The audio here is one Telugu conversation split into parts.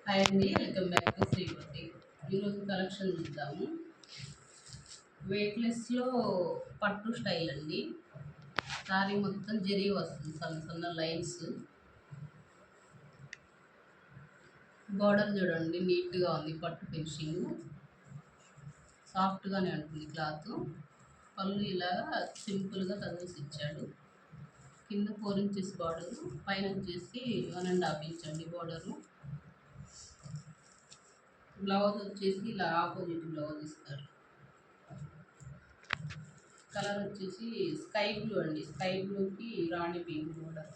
హాయ్ అండి, వెల్కమ్ బ్యాక్ టు శ్రీపతి. ఈరోజు కలెక్షన్ చూద్దాము. వెయిట్లెస్లో పట్టు స్టైల్ అండి. సారీ మొత్తం జరీ వస్తుంది, సన్న సన్న లైన్స్. బార్డర్ చూడండి, నీట్గా ఉంది. పట్టు ఫినిషింగ్ సాఫ్ట్గానే ఉంటుంది క్లాత్. పళ్ళు ఇలా సింపుల్గా కదిలిసి ఇచ్చాడు. కింద 4 ఇంచెస్ బార్డరు, పైన వచ్చేసి 1.5 ఇంచ్ అండి బార్డరు. బ్లౌజ్ వచ్చేసి ఇలా ఆపోజిట్ బ్లౌజ్ ఇస్తారు. కలర్ వచ్చేసి స్కై బ్లూ అండి. స్కై బ్లూకి రాణి పింక్ బోర్డర్.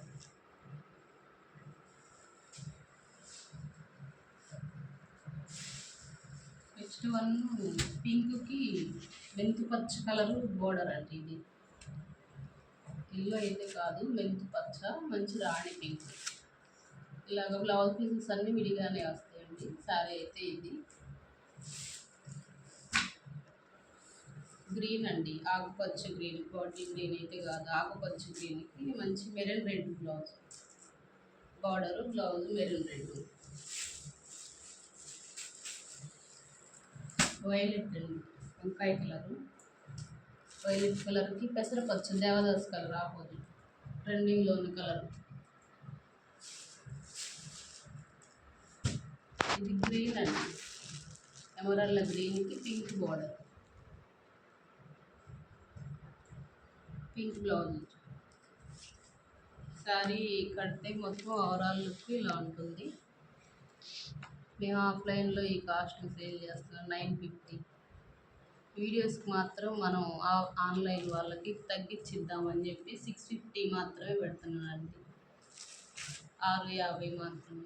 నెక్స్ట్ వన్ పింక్కి మెంతు పచ్చ కలరు బోర్డర్ అండి. ఇది ఇల్లు అయితే కాదు, మెంతు పచ్చ, మంచి రాణి పింక్. ఇలాగ బ్లౌజ్ పీసెస్ అన్నీ విడిగానే వస్తాయండి. సారీ అయితే ఇది గ్రీన్ అండి, ఆకుపచ్చ గ్రీన్. బాటిల్ గ్రీన్ అయితే కాదు, ఆకుపచ్చ గ్రీన్కి మంచి maroon red blouse. Border, blouse maroon red. Violet అండి, వంకాయ కలరు. వైలెట్ కలర్కి పెసరపచ్చ, దేవదాస్ కలర్ ఆపోజిట్, ట్రెండింగ్లోని కలర్. ఇది గ్రీన్ అండి, ఎమరల్డ్ గ్రీన్కి pink border, pink blouse. Sorry కడితే మొత్తం ఓవరాల్ లుక్ ఇలా ఉంటుంది. మేము ఆఫ్లైన్లో ఈ కాస్ట్ సేల్ చేస్తున్నాం 950. వీడియోస్కి మాత్రం మనం ఆన్లైన్ వాళ్ళకి తగ్గించిద్దామని చెప్పి 650 మాత్రమే పెడుతున్నానండి. 650 మాత్రమే.